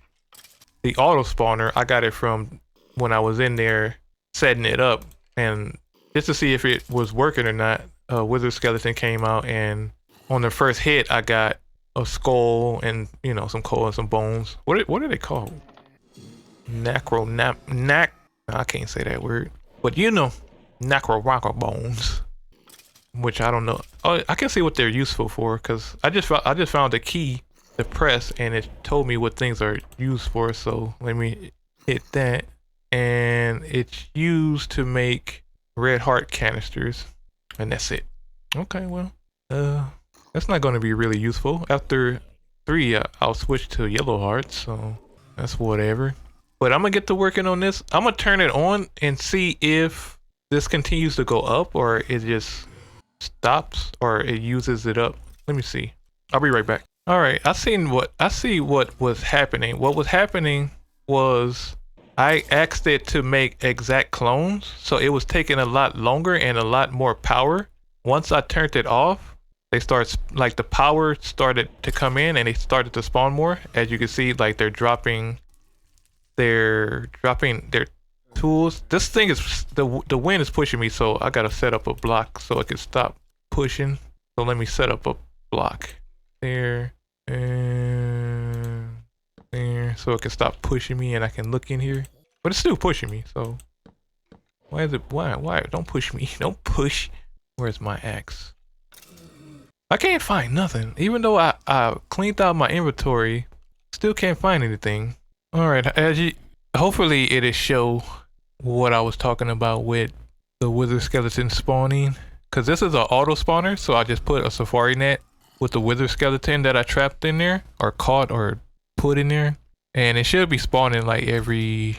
auto spawner. I got it from when I was in there setting it up, and just to see if it was working or not. Wither skeleton came out, and on the first hit, I got a skull and some coal and some bones. What are they called? I can't say that word, but necro bones, which I don't know. Oh, I can see what they're useful for, because I just found a key to press, and it told me what things are used for. So let me hit that, and it's used to make red heart canisters, and that's it. Okay, well, that's not going to be really useful. After 3, I'll switch to yellow hearts, so that's whatever. But I'm gonna get to working on this. I'm gonna turn it on and see if this continues to go up, or it just stops, or it uses it up. Let me see. I'll be right back. All right, I see what was happening. What was happening was I asked it to make exact clones, so it was taking a lot longer and a lot more power. Once I turned it off, the power started to come in, and they started to spawn more. As you can see, like they're dropping their tools. This thing is the wind is pushing me, so I gotta set up a block so it can stop pushing. So let me set up a block there and there, so it can stop pushing me, and I can look in here. But it's still pushing me, so why don't push me. Don't push. Where's my axe? I can't find nothing. Even though I cleaned out my inventory, still can't find anything. Alright, hopefully it'll show what I was talking about with the wither skeleton spawning. Because this is an auto spawner, so I just put a safari net with the wither skeleton that I trapped in there, or caught, or put in there. And it should be spawning like every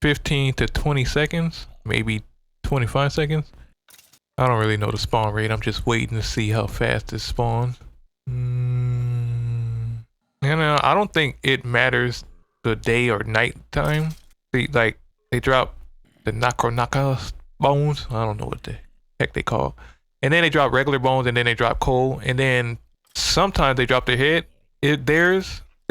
15 to 20 seconds, maybe 25 seconds. I don't really know the spawn rate. I'm just waiting to see how fast it spawns. I don't think it matters the day or night time. They drop the Naka bones. I don't know what the heck they call. And then they drop regular bones, and then they drop coal, and then sometimes they drop the head. They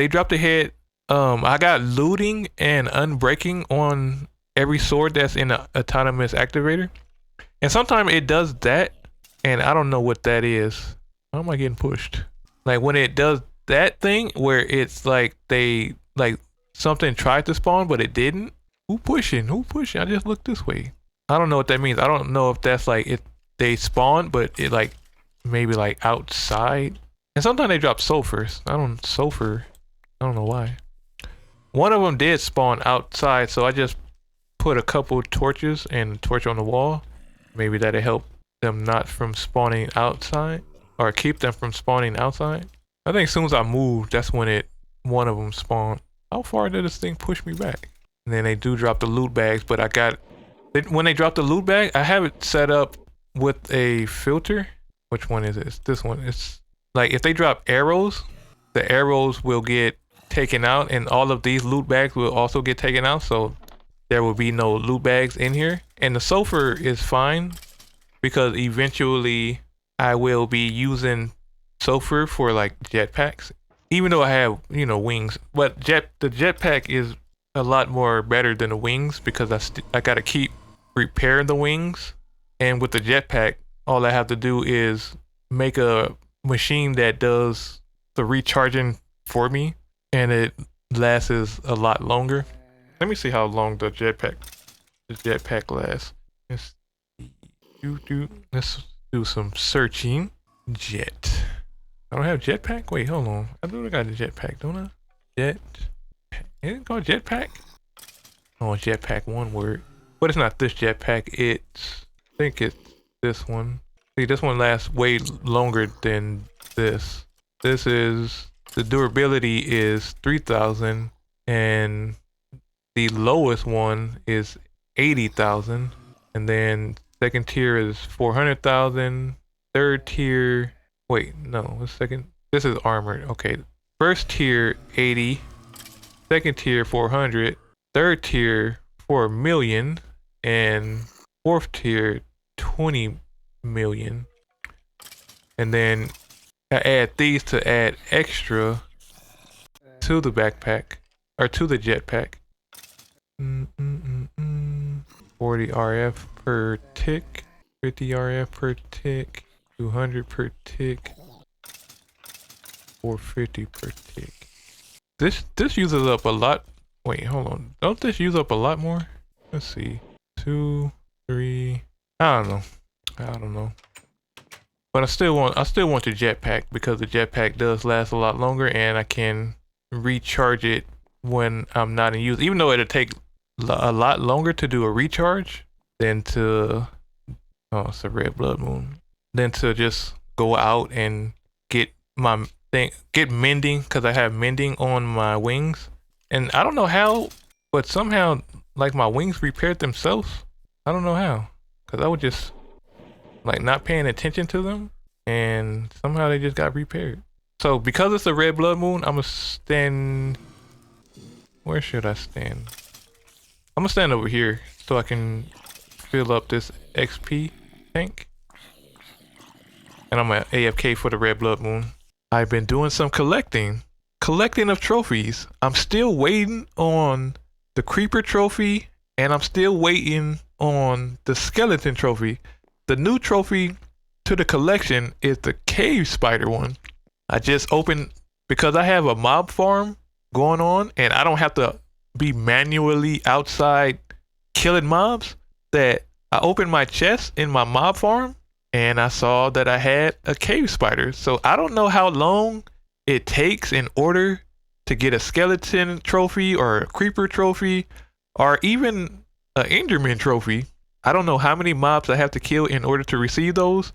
drop the head. I got looting and unbreaking on every sword that's in an autonomous activator. And sometimes it does that, and I don't know what that is. How am I getting pushed? Like when it does that thing where it's like something tried to spawn, but it didn't. Who pushing? I just looked this way. I don't know what that means. I don't know if that's like if they spawn, but it like maybe like outside. And sometimes they drop sulfurs. I don't know why. One of them did spawn outside, so I just put a couple torches and a torch on the wall. Maybe that'll help them not from spawning outside, or keep them from spawning outside. I think as soon as I moved, that's when one of them spawned. How far did this thing push me back? And then they do drop the loot bags, but when they drop the loot bag, I have it set up with a filter. Which one is it? It's this one. It's like if they drop arrows, the arrows will get taken out, and all of these loot bags will also get taken out, so there will be no loot bags in here. And the sulfur is fine, because eventually I will be using sulfur for like jetpacks, even though I have wings. But the jetpack is a lot more better than the wings, because I gotta keep repairing the wings, And with the jetpack, all I have to do is make a machine that does the recharging for me, and it lasts a lot longer. Let me see how long the jetpack lasts. Let's do some searching. Jet. I don't have jetpack? Wait, hold on. I do got a jetpack, don't I? Jet. Isn't it called jetpack? Oh, jetpack, one word. But it's not this jetpack. I think it's this one. See, this one lasts way longer than this. This is, the durability is 3,000, and the lowest one is 80,000. And then second tier is 400,000. Third tier, wait, no, the second, this is armored. Okay, first tier 80, second tier 400, third tier 4 million, and fourth tier 20 million. And then I add these to add extra to the backpack, or to the jetpack. 40 RF per tick, 50 RF per tick, 200 per tick, 450 per tick. This uses up a lot. Wait, hold on. Don't this use up a lot more? Let's see. 2, 3. I don't know. But I still want the jetpack, because the jetpack does last a lot longer, and I can recharge it when I'm not in use. Even though it'll take a lot longer to do a recharge than to, oh, it's a red blood moon, than to just go out and get my thing, get mending, because I have mending on my wings. And I don't know how, but somehow, like, my wings repaired themselves. I don't know how, because I was just like not paying attention to them, and somehow they just got repaired. So because it's a red blood moon, I'm gonna stand, where should I stand? I'm gonna stand over here so I can fill up this XP tank. And I'm at AFK for the red blood moon. I've been doing some collecting of trophies. I'm still waiting on the creeper trophy, and I'm still waiting on the skeleton trophy. The new trophy to the collection is the cave spider one. I just opened, because I have a mob farm going on, and I don't have to be manually outside killing mobs, that I opened my chest in my mob farm, and I saw that I had a cave spider. So I don't know how long it takes in order to get a skeleton trophy, or a creeper trophy, or even an enderman trophy. I don't know how many mobs I have to kill in order to receive those.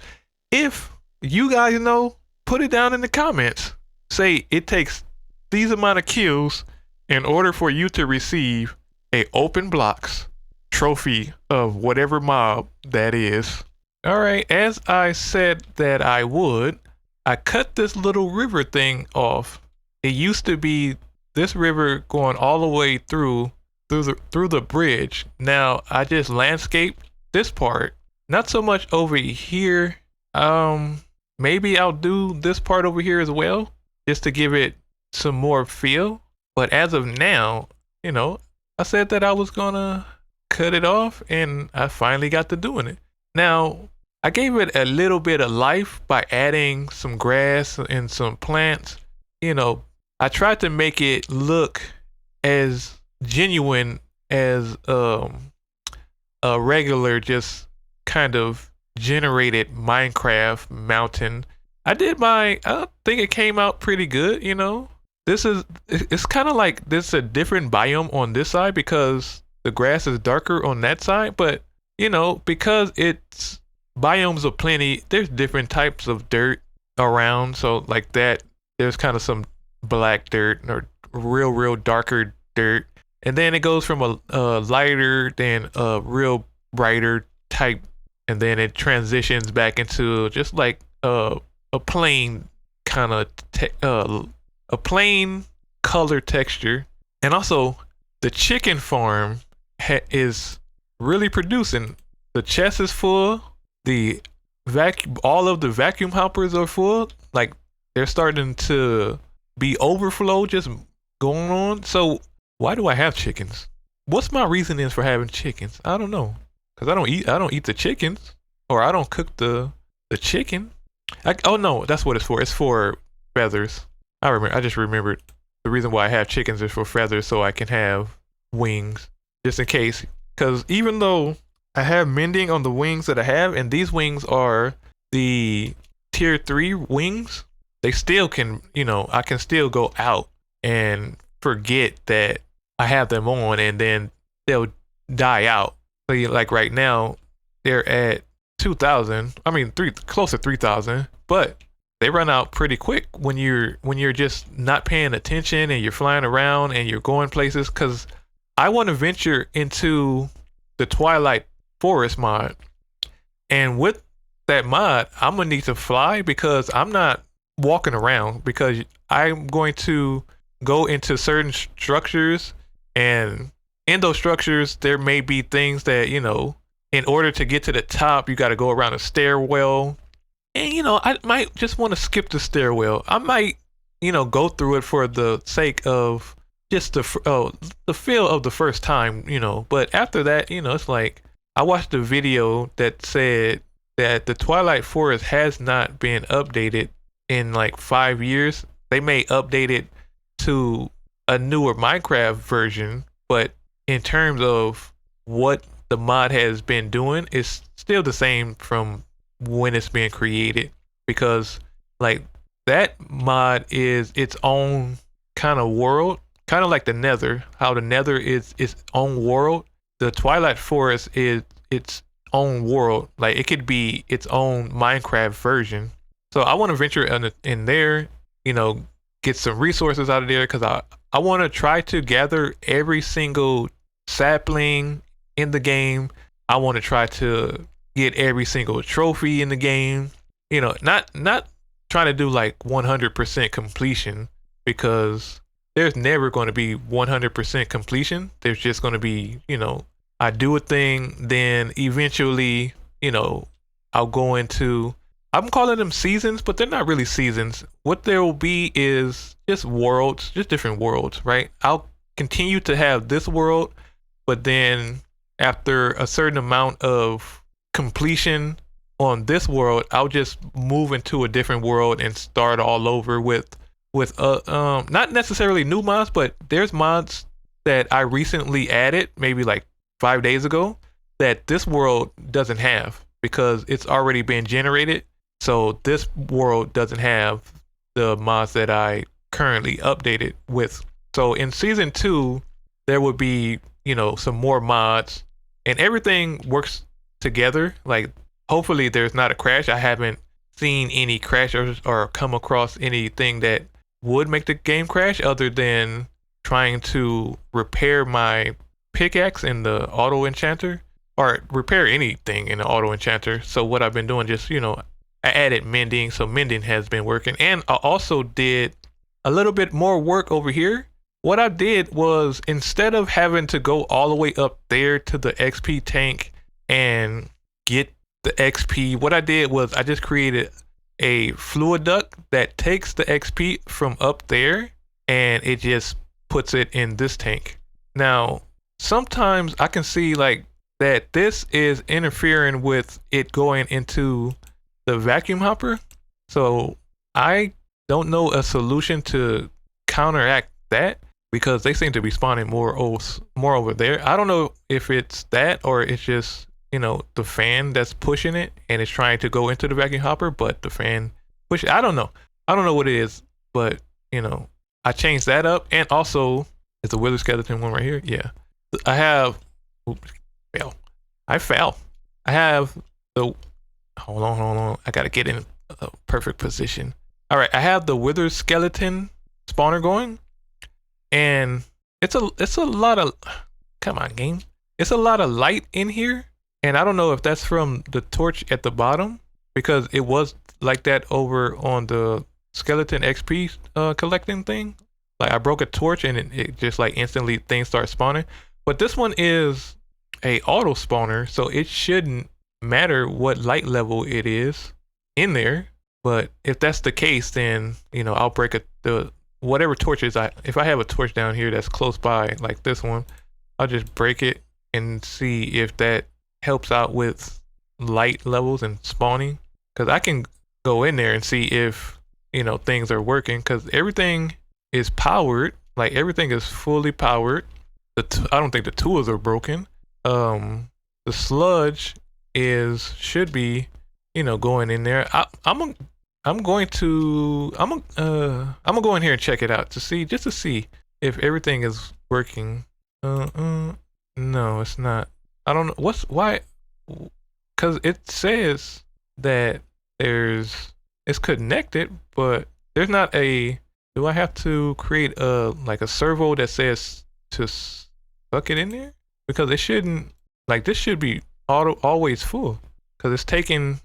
If you guys know, put it down in the comments. Say it takes these amount of kills in order for you to receive a open blocks trophy of whatever mob that is. All right, as I said that I would, I cut this little river thing off. It used to be this river going all the way through the bridge. Now I just landscaped this part, not so much over here. Maybe I'll do this part over here as well, just to give it some more feel. But as of now, you know, I said that I was gonna cut it off, and I finally got to doing it. Now, I gave it a little bit of life by adding some grass and some plants. You know, I tried to make it look as genuine as a regular, just kind of generated Minecraft mountain. I think it came out pretty good, you know. It's kind of like this a different biome on this side, because the grass is darker on that side, but you know, because it's biomes of plenty, there's different types of dirt around. So like that, there's kind of some black dirt or real darker dirt, and then it goes from a lighter, then a real brighter type, and then it transitions back into just like a plain kind of a plain color texture. And also the chicken farm is really producing. The chest is full, all of the vacuum hoppers are full, like they're starting to be overflow just going on. So why do I have chickens? What's my reasoning for having chickens? I don't know, because I don't eat the chickens. or I don't cook the chicken. Oh no, that's what it's for. It's for feathers. I just remembered the reason why I have chickens is for feathers, so I can have wings, just in case. Because even though I have mending on the wings that I have, and these wings are the tier 3 wings, they still can, I can still go out and forget that I have them on, and then they'll die out. So like right now, they're at 2,000. I mean, close to 3,000, but they run out pretty quick when you're just not paying attention and you're flying around and you're going places. Because I want to venture into the Twilight Forest mod, and with that mod, I'm gonna need to fly because I'm not walking around, because I'm going to go into certain structures, and in those structures there may be things that, in order to get to the top, you got to go around a stairwell. And I might just want to skip the stairwell. I might, go through it for the sake of just the feel of the first time, But after that, it's like I watched a video that said that the Twilight Forest has not been updated in like 5 years. They may update it to a newer Minecraft version, but in terms of what the mod has been doing, it's still the same from when it's being created, because like that mod is its own kind of world, kind of like the Nether. How the Nether is its own world, the Twilight Forest is its own world. Like it could be its own Minecraft version. So I want to venture in there, get some resources out of there, because I want to try to gather every single sapling in the game. I want to try to get every single trophy in the game. Not trying to do like 100% completion, because there's never going to be 100% completion. There's just going to be, I do a thing, then eventually, I'll go into, I'm calling them seasons, but they're not really seasons. What there will be is just worlds, just different worlds, right? I'll continue to have this world, but then after a certain amount of completion on this world, I'll just move into a different world and start all over with not necessarily new mods, but there's mods that I recently added, maybe like 5 days ago, that this world doesn't have because it's already been generated. So this world doesn't have the mods that I currently updated with. So in season 2, there would be, some more mods, and everything works together. Like hopefully there's not a crash. I haven't seen any crashes or come across anything that would make the game crash, other than trying to repair my pickaxe in the auto enchanter, or repair anything in the auto enchanter. So what I've been doing, just I added mending, so mending has been working. And I also did a little bit more work over here. What I did was, instead of having to go all the way up there to the XP tank and get the XP, what I did was I just created a fluid duct that takes the XP from up there and it just puts it in this tank. Now, sometimes I can see like that this is interfering with it going into the vacuum hopper. So I don't know a solution to counteract that, because they seem to be spawning more over there. I don't know if it's that, or it's just, the fan that's pushing it and it's trying to go into the vacuum hopper, but the fan push. I don't know what it is, but I changed that up. And also, is the wither skeleton one right here? Yeah, I have. Oops, fail. I fell. I have the. Hold on. I gotta get in a perfect position. All right, I have the wither skeleton spawner going, and it's a lot of. Come on, game. It's a lot of light in here. And I don't know if that's from the torch at the bottom, because it was like that over on the skeleton XP collecting thing. Like I broke a torch and it just like instantly things start spawning. But this one is a auto spawner, so it shouldn't matter what light level it is in there. But if that's the case, then I'll break the whatever torches if I have a torch down here that's close by, like this one, I'll just break it and see if that helps out with light levels and spawning, because I can go in there and see if, you know, things are working, because everything is powered. Like everything is fully powered. I don't think the tools are broken. The sludge should be, you know, going in there. I'm gonna go in here and check it out to see, just to see if everything is working. No, it's not. I don't know why, because it says that it's connected, but there's not a. Do I have to create like a servo that says to suck it in there? Because it shouldn't, like, this should be always full, because it's taking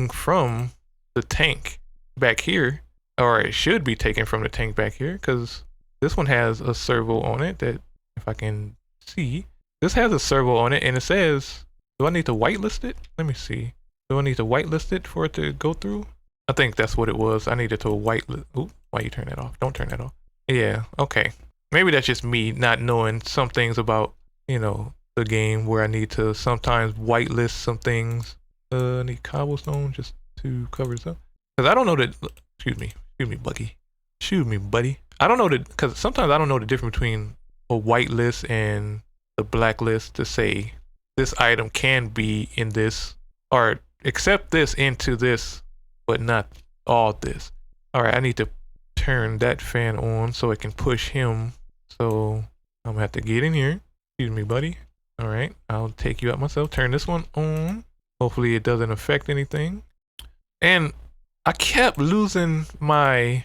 from the tank back here, or it should be taken from the tank back here, because this one has a servo on it that, if I can see, this has a servo on it, and it says, do I need to whitelist it? Let me see. Do I need to whitelist it for it to go through? I think that's what it was. I needed to whitelist. Oop, why you turn that off? Don't turn that off. Yeah, okay. Maybe that's just me not knowing some things about, you know, the game, where I need to sometimes whitelist some things. I need cobblestone just to cover this up. Because I don't know that, excuse me, Bucky. Excuse me, buddy. I don't know that, because sometimes I don't know the difference between a whitelist and the blacklist to say this item can be in this, or accept this into this, but not all this. All right, I need to turn that fan on so it can push him. So I'm gonna have to get in here. Excuse me, buddy. All right, I'll take you out myself. Turn this one on. Hopefully it doesn't affect anything. And I kept losing my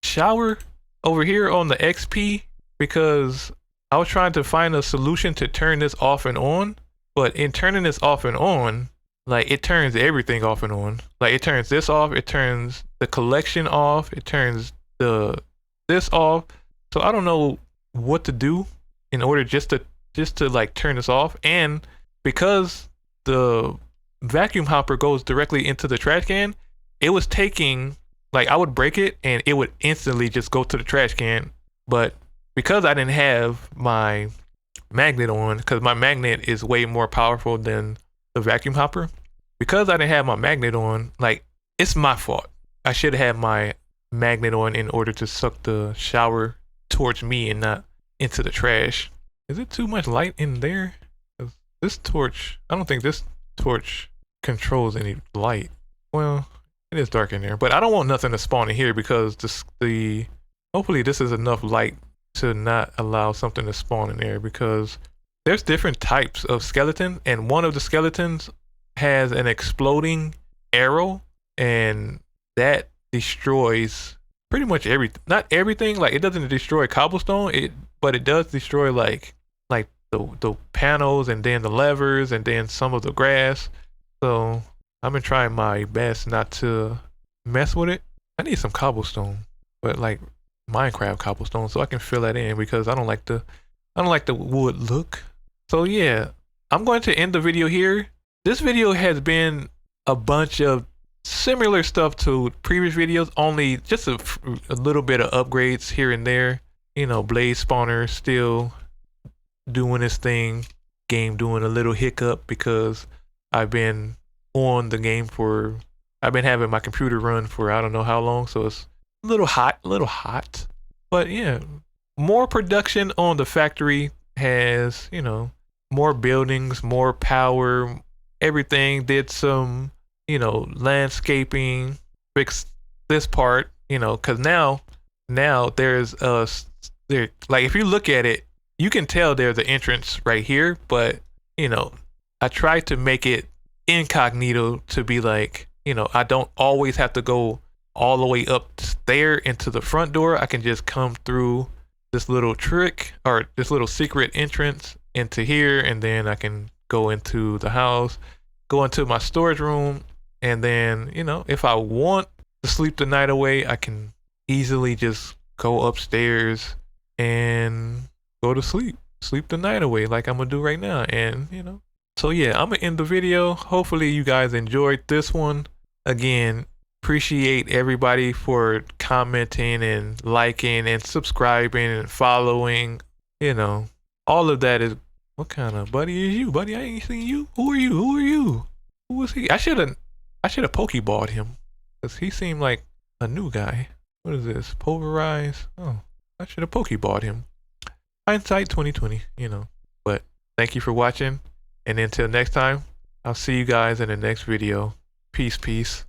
shower over here on the XP because I was trying to find a solution to turn this off and on. But in turning this off and on, like, it turns everything off and on. Like, it turns this off, it turns the collection off, it turns this off. So I don't know what to do in order just to like turn this off. And because the vacuum hopper goes directly into the trash can, it was taking, like, I would break it and it would instantly just go to the trash can. But because I didn't have my magnet on, because my magnet is way more powerful than the vacuum hopper, because I didn't have my magnet on, like, it's my fault. I should have had my magnet on in order to suck the shower towards me and not into the trash. Is it too much light in there? This torch, I don't think this torch controls any light. Well, it is dark in there, but I don't want nothing to spawn in here because hopefully this is enough light to not allow something to spawn in there, because there's different types of skeletons, and one of the skeletons has an exploding arrow, and that destroys pretty much everything. Not everything, like, it doesn't destroy cobblestone, but it does destroy like the panels, and then the levers, and then some of the grass. So I've been trying my best not to mess with it. I need some cobblestone, but like Minecraft cobblestone, so I can fill that in, because I don't like the wood look. So yeah, I'm going to end the video here. This video has been a bunch of similar stuff to previous videos, only just a little bit of upgrades here and there. You know, blaze spawner still doing this thing, game doing a little hiccup because I've been on the game I've been having my computer run for I don't know how long, so it's a little hot. But yeah, more production on the factory has, you know, more buildings, more power, everything. Did some, you know, landscaping, fixed this part, you know, because now there's like, if you look at it, you can tell there's an entrance right here, but, you know, I tried to make it incognito to be like, you know, I don't always have to go all the way up there into the front door. I can just come through this little trick, or this little secret entrance into here, and then I can go into the house, go into my storage room, and then, you know, if I want to sleep the night away, I can easily just go upstairs and go to sleep the night away, like I'm gonna do right now. And, you know, so yeah, I'm gonna end the video. Hopefully you guys enjoyed this one. Again, appreciate everybody for commenting and liking and subscribing and following. You know, all of that is, what kind of buddy is you, buddy? I ain't seen you. Who are you? Who was he? I should have pokeballed him, because he seemed like a new guy. What is this? Pulverize? Oh, I should have pokeballed him. Hindsight 2020, you know. But thank you for watching, and until next time, I'll see you guys in the next video. Peace, peace.